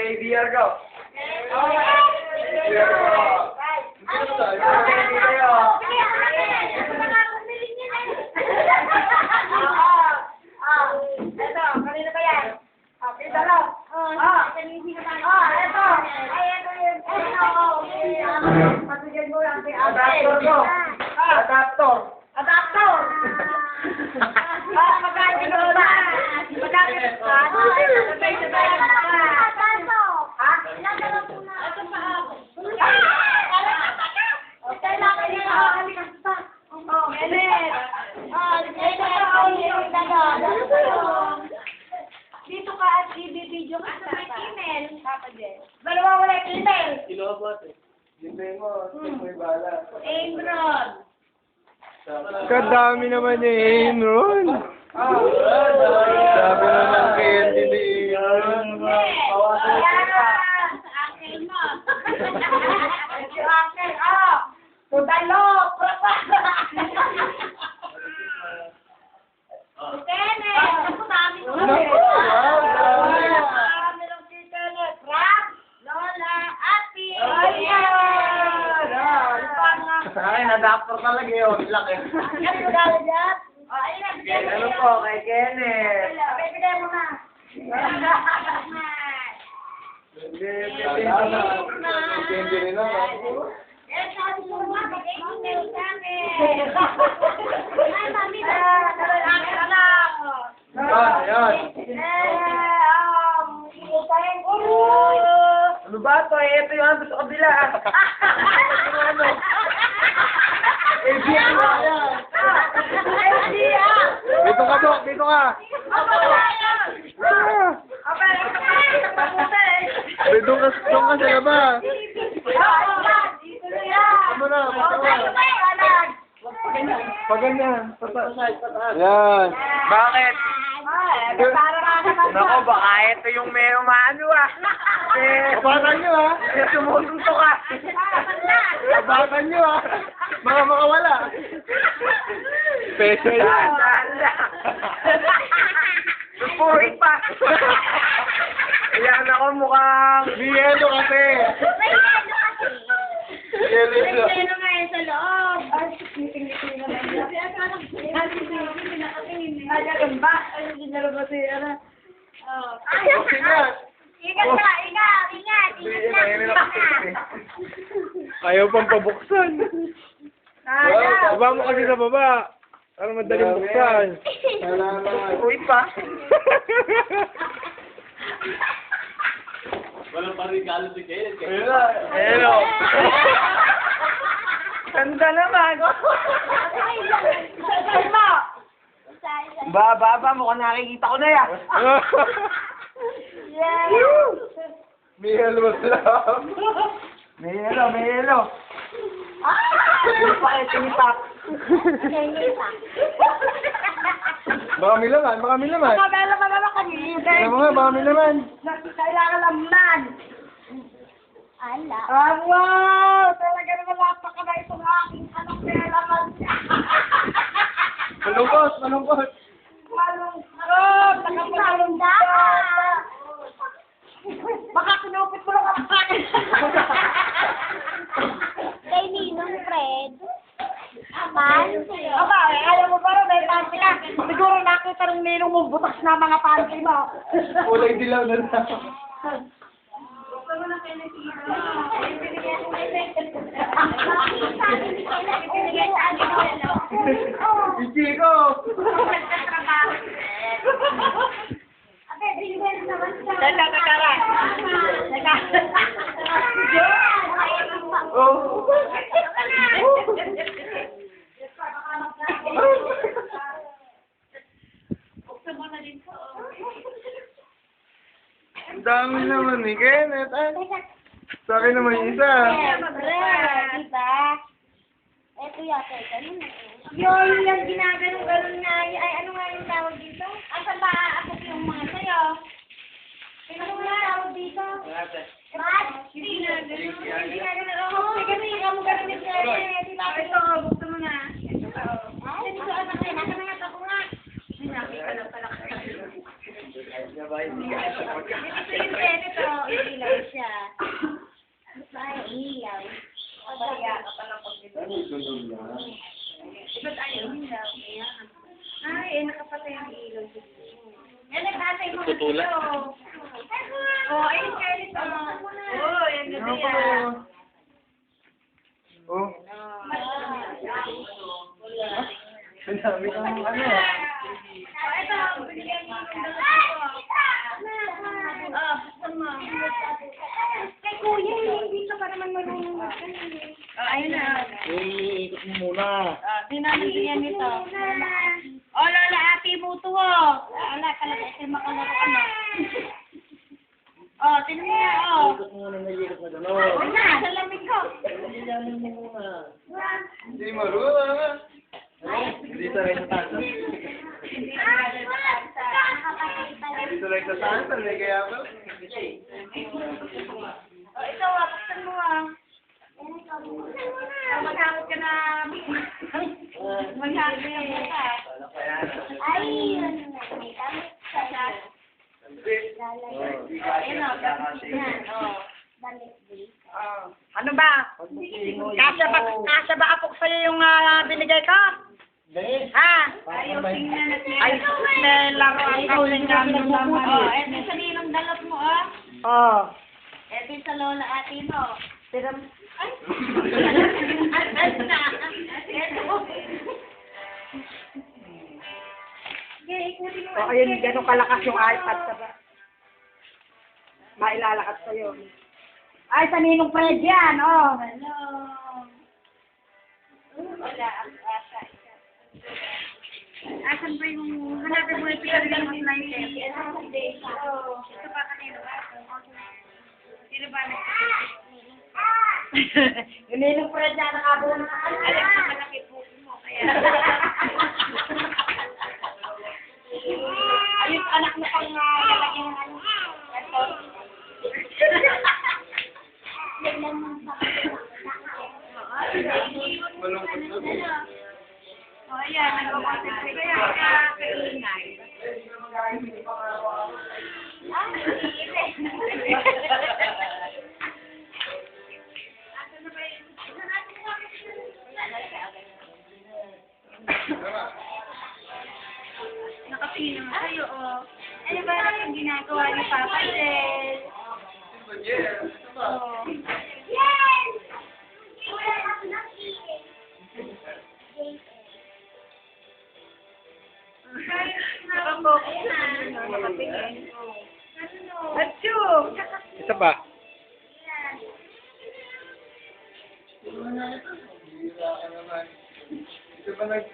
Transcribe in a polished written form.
ADR ko. Adaptor. Magkano ba? Dito ka at i-video ka sa email. Dalawa wala email. Kilobot eh. Hindi mo, may bala. Aaron. Kadami naman ni Aaron. Sabi naman kay Andy ni Aaron. Sa akin mo. Sa akin, Pudalo. Kenneth. Ako namin ko. Meron si Kenneth. Ram. Lola. Ate. Ay, adaptor talaga yun. Laki. Ano yung gala dyan? Ayun. Ano po, kay Kenneth. Bibigay mo na. Hindi rin naman. Eh, sabi mo nga, mag-email sa akin. Ay, mami na. Akin anak. Yan. Ikayin ko. Ano ba ito? Ito yung ano sa kabila. Ano? ABR ba yan? Dito ka, Dok. Dito ka. Dito ka sa labas. Ano na? Paganda. Yan. Bakit? Nako, baka ito yung may umano Kabakan nyo, ha? Sumusunto ka. Kabakan nyo, ha? Mga makawala. Special. Supurit pa. Yan ako mukhang... Biyelo kasi. Biyelo ito. Ano nga yun sa loob? Ingat ka, ingat. Ayaw pang pabuksan. Baba mo kasi sa baba. Para madaling buksan. Supurit pa. Walang parigalo si Kenneth. Hello. Ganda naman. Baba, mukhang nakikita ko na yan. May helmet lang. May hello. Tinipak. Baka may laman. Kabela ka naman kanina. Alam mo nga, baka may laman. Kailangan lamnan. Ala. Wow! Talaga naman napakaba itong aking anong peraman. Malungkot. Malungkot! Nakapalong ka! Baka kinupit mo lang ang akin. Kay Ninong Fred. Panty. Aba, ayaw mo ba may panty ka? Siguro nakita ng Ninong mo butas na mga panty mo. Kulay dilaw na lang. Ichiko! Ang dami naman ni Kenneth. Sa akin naman yung isa. Diba? Ito yata, ganun na. Yung ginaganon-ganon na, ay ano nga yung tawag dito? Asan ba ako yung mga sayo? Ano nga tawag dito? Match? Hindi nga ganun. Oo, sige, hindi ka mo ganun yung ito, buksan mo na. Ito, anak, nasa na Ito yung ganito, ilaw siya. Ay, ilaw. Kaya ka pa lang pag Ano yung sunog na? Ba't ayaw ilaw? Ay, nakapatay ang ilaw. Yan, nagtatay mo. Tutulak. Oh, ayun, Charlie. Oh, yan na Ano siya. pa? Oh. Ang dami kang ano. Ito, binigyan mo ng dalawa. Oh, buksan mo. Kay kuya, hindi ka pa naman marunong magkano. Ayun na. Ikot mo muna. Dinanagyan nito. Oh, Lola, ate mo to, oh. Ala, kalagay makalaro ka na. Oh, tinan mo na, oh. Ikot mo muna na ikot na gano'n. Huwag na, sa lamig ko. Iyanin mo muna. Hindi marunong. Hindi sanay sa tasan. Hindi sanay sa tasan. May kaya ba? Oh, ito, ah, buksan mo, ah. Oh, maghakot ka na. Maghakot ka na. Ay, may damit siya. Ayun, oh, yan, oh. Damit din. Ano ba? Kasya ba apok sa'yo yung binigay ko? Ha? Ayusin na natin. Ay, may laruan ka rin namin naman. Oh, eto sa ninong dalot mo, ah. Oh. Eto sa lola ate mo. Pero, Ay! Ay, na. Eto. oh, ayun, gano'ng kalakas yung iPad sa ba? Mailalakas sa'yo. Ay, sa ninong Fred yan, oh. Hello. Wala, ang asa. Asan ba yung hanapin mo yung pinagaling mo na yun? Ito pa kanino ba? Sino ba Yung ninong Fred na nakabuo na. alam ko malaki po mo, kaya... Ayun, anak mo pang lalaki ng ano. Ito. Malungkot na. O, ayan, nagpapasin ko kaya kaingay. Nakatingin naman sa'yo, oh. Ano ba ang ginagawa ni Papa Del? Oh. Nakapokus na, nakatingin. Achoo! Isa pa. Hindi ka naman. Ito pa nag...